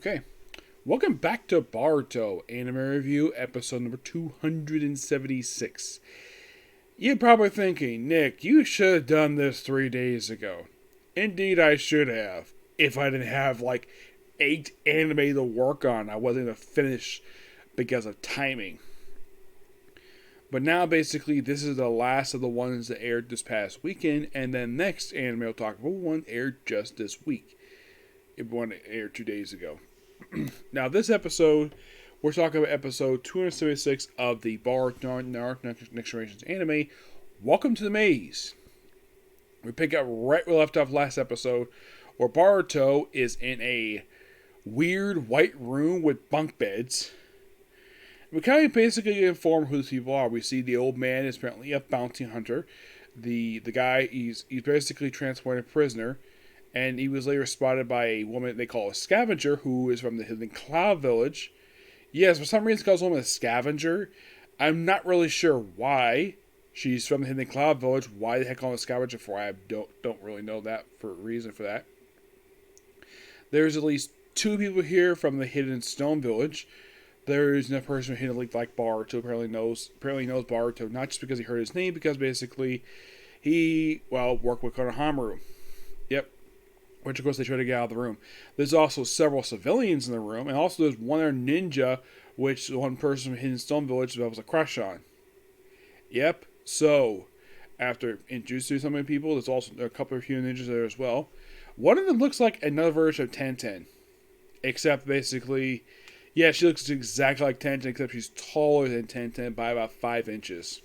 Okay. Welcome back to Boruto Anime Review, episode number 276. You're probably thinking, Nick, you should have done this 3 days ago. Indeed, I should have. If I didn't have like 8 anime to work on, I wasn't going to finish because of timing. But now, basically, this is the last of the ones that aired this past weekend, and then next anime I'll talk about one aired just this week. It one aired 2 days ago. Now, this episode, we're talking about episode 276 of the Naruto Next Generation's anime, Welcome to the Maze. We pick up right where we left off last episode, where Boruto is in a weird white room with bunk beds. We kind of basically inform who these people are. We see the old man is apparently a bounty hunter. The guy, he's basically transported prisoner. And he was later spotted by a woman they call a scavenger, who is from the Hidden Cloud Village. Yes, for some reason, calls a woman a scavenger. I'm not really sure why she's from the Hidden Cloud Village. Why the heck call her a scavenger for? I don't really know that for a reason for that. There's at least 2 people here from the Hidden Stone Village. There's no person who Hidden like Boruto apparently knows Boruto, not just because he heard his name, because basically he worked with Konohamaru. Yep. Which, of course, they try to get out of the room. There's also several civilians in the room, and also there's one other ninja, which the one person from Hidden Stone Village develops a crush on. Yep. So, after introducing so many people, there's also a couple of human ninjas there as well. One of them looks like another version of Tenten. Except, basically, yeah, she looks exactly like Tenten, except she's taller than Tenten by about 5 inches.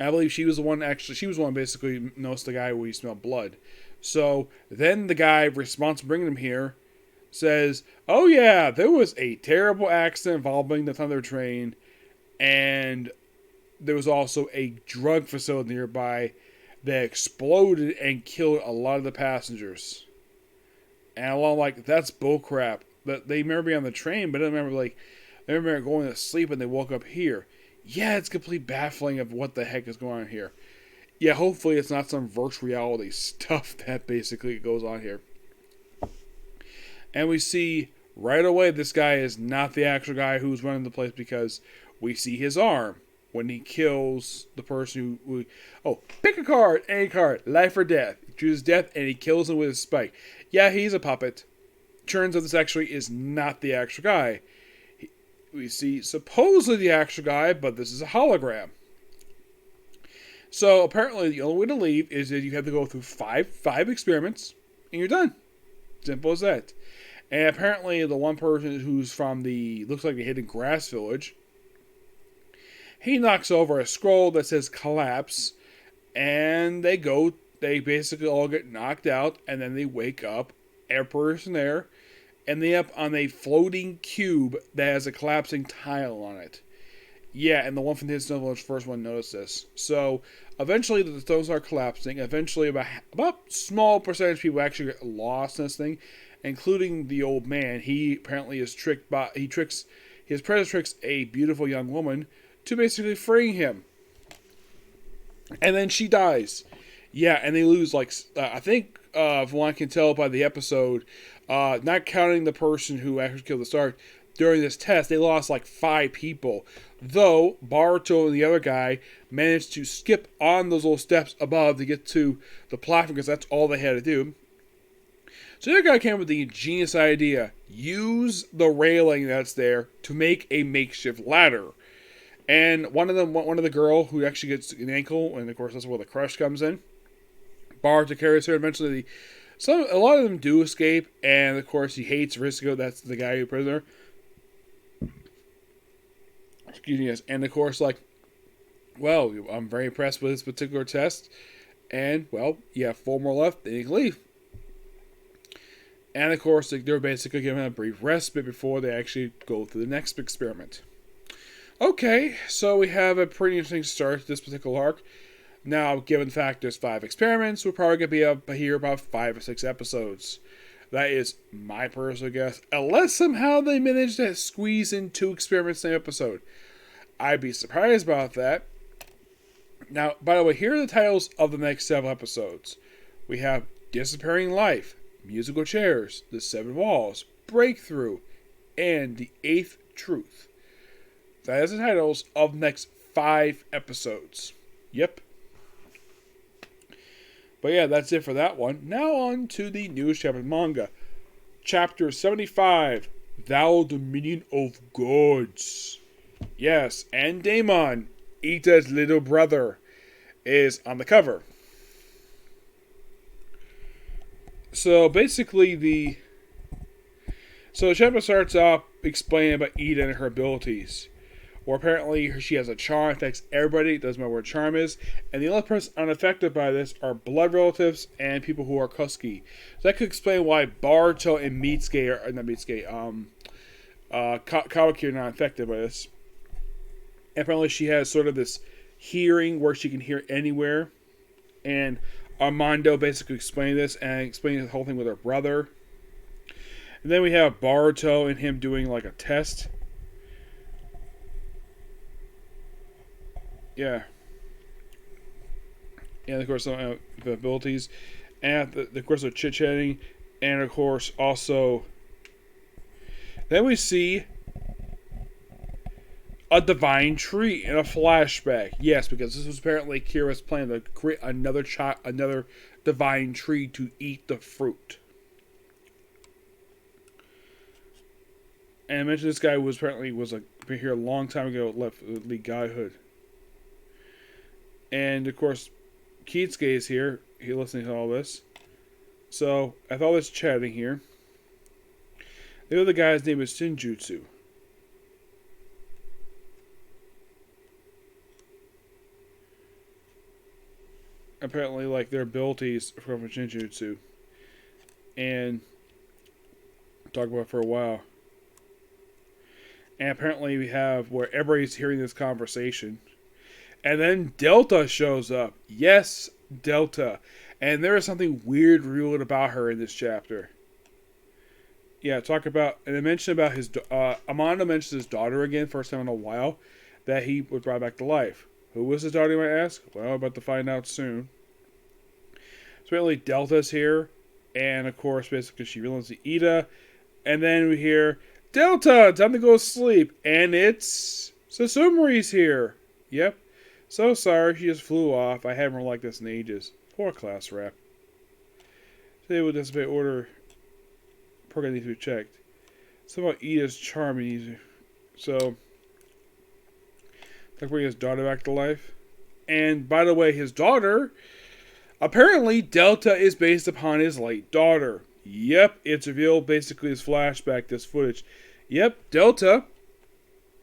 I believe she was the one basically noticed the guy where he smelled blood. So then the guy responsible for bringing him here says, oh yeah, there was a terrible accident involving the Thunder Train, and there was also a drug facility nearby that exploded and killed a lot of the passengers. And I'm like, that's bullcrap. That they remember being on the train, but I remember going to sleep and they woke up here. Yeah, it's completely baffling of what the heck is going on here. Yeah, hopefully it's not some virtual reality stuff that basically goes on here. And we see right away this guy is not the actual guy who's running the place, because we see his arm when he kills the person who pick a card, any card, life or death. He chooses death and he kills him with his spike. Yeah, he's a puppet. Turns out this actually is not the actual guy. We see supposedly the actual guy, but this is a hologram. So apparently the only way to leave is that you have to go through five experiments and you're done. Simple as that. And apparently the one person who's from looks like the Hidden Grass Village, he knocks over a scroll that says collapse, and they basically all get knocked out, and then they wake up, every person there, and they up on a floating cube that has a collapsing tile on it. Yeah, and the one from the Hidden Stone Village first one noticed this. So, eventually the stones are collapsing. Eventually, about small percentage of people actually get lost in this thing, including the old man. He apparently is tricked by... His predator tricks a beautiful young woman to basically free him. And then she dies. Yeah, and they lose, I think, from what I can tell by the episode, not counting the person who actually killed the Stark, during this test, they lost 5 people. Though, Boruto and the other guy managed to skip on those little steps above to get to the platform, because that's all they had to do. So the other guy came up with the ingenious idea. Use the railing that's there to make a makeshift ladder. And one of the girl who actually gets an ankle, and of course that's where the crush comes in. Boruto carries her. Eventually, a lot of them do escape, and of course he hates Risco. That's the guy who prisoner. Excuse me, yes. And of course, I'm very impressed with this particular test. And, you have 4 more left, then you can leave. And of course, they're basically given a brief respite before they actually go through the next experiment. Okay, so we have a pretty interesting start to this particular arc. Now, given the fact there's 5 experiments, we're probably going to be up here about 5 or 6 episodes. That is my personal guess. Unless somehow they manage to squeeze in 2 experiments in an episode. I'd be surprised about that. Now, by the way, here are the titles of the next several episodes. We have Disappearing Life, Musical Chairs, The Seven Walls, Breakthrough, and The Eighth Truth. That is the titles of the next 5 episodes. Yep. But yeah, that's it for that one. Now on to the newest chapter of manga. Chapter 75, Thou Dominion of Gods. Yes, and Daemon, Ita's little brother, is on the cover. So basically the chapter starts off explaining about Ida and her abilities. Or apparently she has a charm, affects everybody, doesn't matter what charm is, and the only person unaffected by this are blood relatives and people who are Kuski. So that could explain why Boruto and Kawaki are not affected by this. And apparently she has sort of this hearing where she can hear anywhere. And Armando basically explained this and explained the whole thing with her brother. And then we have Boruto and him doing like a test. Yeah. And of course, some the abilities. And of course, they're chit-chatting. And of course, also. Then we see a divine tree in a flashback. Yes, because this was apparently Kira's plan to create another divine tree to eat the fruit. And I mentioned this guy was been here a long time ago, left the godhood. And of course, Kitsuke is here. He's listening to all this. So, I thought this chatting here. The other guy's name is Shinjutsu. Apparently, like, their abilities from Shinjutsu. And talk about it for a while. And apparently we have where everybody's hearing this conversation. And then Delta shows up. Yes, Delta. And there is something weird revealed about her in this chapter. Yeah, and they mentioned about his, Amanda mentions his daughter again, first time in a while, that he was brought back to life. Who was his daughter, you might ask? Well, I'm about to find out soon. So apparently Delta's here. And of course, basically she realizes Ida. And then we hear, Delta, time to go to sleep. And it's Sasumari's here. Yep. So sorry, she just flew off. I haven't liked this in ages. Poor class rep. Today will anticipate order. Program needs to be checked. Something about Ida's charming. So, like bringing his daughter back to life. And by the way, his daughter, apparently Delta is based upon his late daughter. Yep, it's revealed basically his flashback, this footage. Yep, Delta,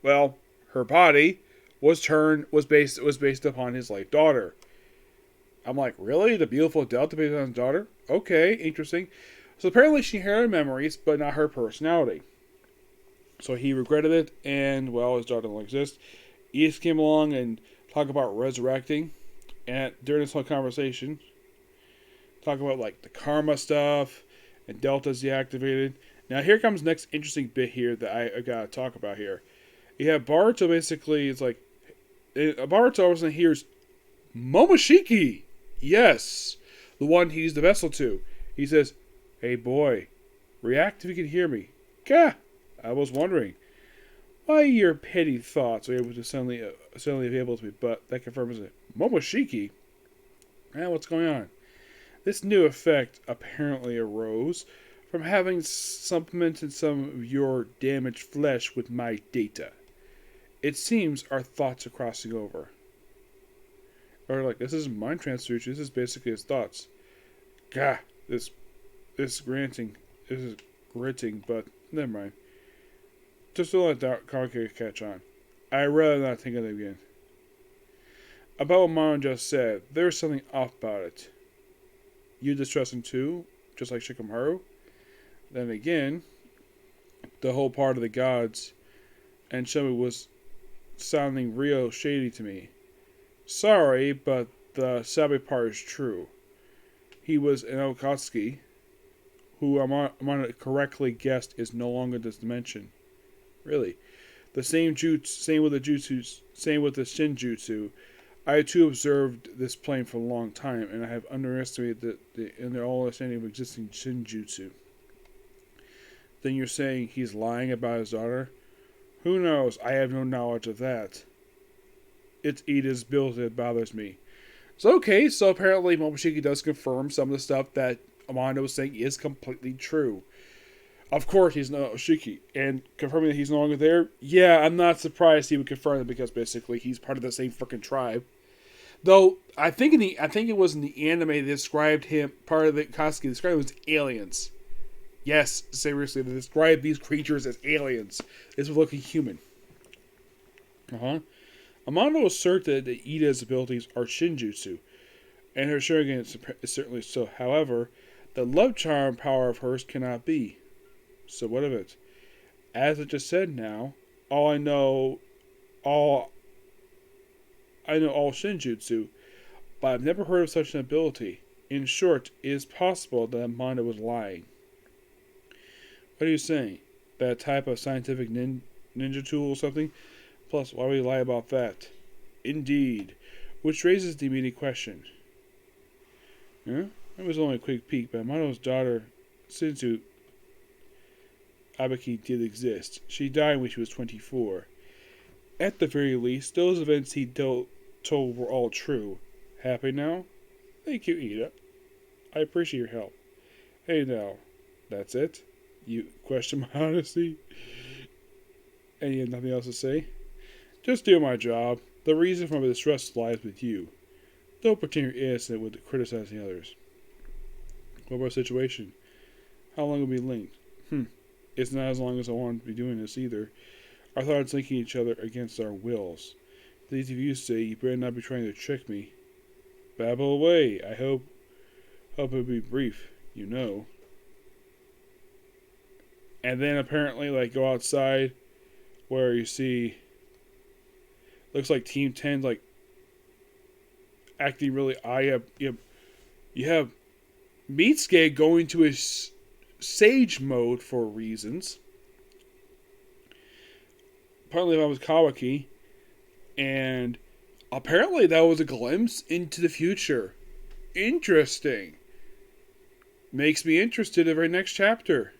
well, her body was based upon his late daughter. I'm like, really? The beautiful Delta based on his daughter? Okay, interesting. So apparently she had her memories, but not her personality. So he regretted it, and well, his daughter doesn't exist. East came along and talked about resurrecting, and during this whole conversation, talk about like the karma stuff, and Delta's deactivated. Now here comes the next interesting bit here that I gotta talk about here. You have Boruto basically, it's like, Boruto wasn't here's Momoshiki. Yes. The one he's the vessel to. He says, hey boy, react if you can hear me. Gah, I was wondering why your petty thoughts are able to suddenly available to me, but that confirms it. Momoshiki? What's going on? This new effect apparently arose from having supplemented some of your damaged flesh with my data. It seems our thoughts are crossing over. Or like, this isn't mind transfusion, this is basically his thoughts. Gah, this is gritting, but never mind. Just to let that complicated catch on. I'd rather not think of it again. About what Mom just said, there's something off about it. You distrust him too, just like Shikamaru? Then again, the whole part of the gods and Shumi was sounding real shady to me. Sorry, but the Sabe part is true. He was an Okatsuki, who Amanda correctly guessed is no longer this dimension. Really. The same with the Shinjutsu. I too observed this plane for a long time, and I have underestimated the all understanding of existing Shinjutsu. Then you're saying he's lying about his daughter? Who knows? I have no knowledge of that. It's Ida's build that bothers me. So okay, so apparently Momoshiki does confirm some of the stuff that Amanda was saying is completely true. Of course, he's not Momoshiki, and confirming that he's no longer there. Yeah, I'm not surprised he would confirm that because basically he's part of the same freaking tribe. Though I think it was in the anime they described him part of the Katsuki described him as aliens. Yes, seriously, they described these creatures as aliens. This was looking human. Amanda asserted that Ida's abilities are Shinjutsu, and her Sharingan is certainly so. However, the love charm power of hers cannot be. So what of it? As I just said now, all Shinjutsu, but I've never heard of such an ability. In short, it is possible that Amanda was lying. What are you saying? That type of scientific ninja tool or something? Plus, why would you lie about that? Indeed. Which raises the immediate question. Huh? That was only a quick peek, but Amanda's daughter, Shinzu Abaki, did exist. She died when she was 24. At the very least, those events he told were all true. Happy now? Thank you, Ida. I appreciate your help. Hey now, that's it? You question my honesty? And you have nothing else to say? Just do my job. The reason for my distress lies with you. Don't pretend you're innocent with criticizing others. What about the situation? How long will we be linked? It's not as long as I want to be doing this either. Our thoughts linking each other against our wills. These of you say you better not be trying to trick me. Babble away. I hope it'll be brief, you know. And then apparently, go outside, where you see, looks like Team 10's acting really you have Mitsuke going to his sage mode for reasons. Apparently that was Kawaki, and apparently that was a glimpse into the future. Interesting. Makes me interested in the very next chapter,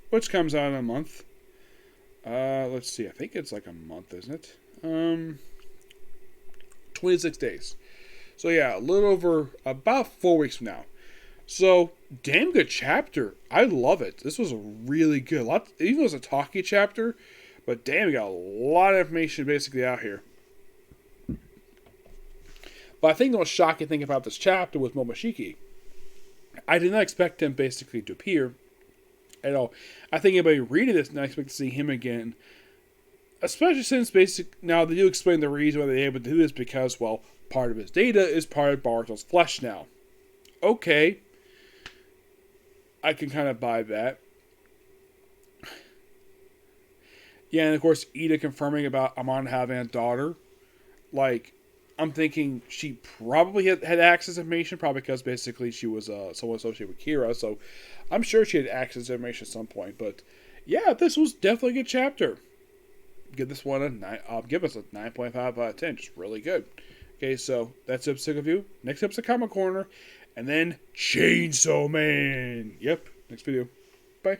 which comes out in a month. Let's see, I think it's a month, isn't it? 26 days. So yeah, a little over about 4 weeks from now. So, damn good chapter. I love it. This was a really good. Even though it was a talky chapter, but damn, we got a lot of information basically out here. But I think the most shocking thing about this chapter was Momoshiki. I did not expect him basically to appear at all. I think anybody reading this did not expect to see him again. Especially since now they do explain the reason why they're able to do this because, well, part of his data is part of Boruto's flesh now. Okay. I can kind of buy that. Yeah, and of course, Ida confirming about Amon having a daughter. I'm thinking she probably had access to information, probably because basically she was someone associated with Kira, so I'm sure she had access to information at some point. But yeah, this was definitely a good chapter. Give this one a 9. Give us a 9.5 out of 10. Just really good. Okay, so that's episode of you. Next episode, Comic Corner, and then Chainsaw Man. Yep, next video. Bye.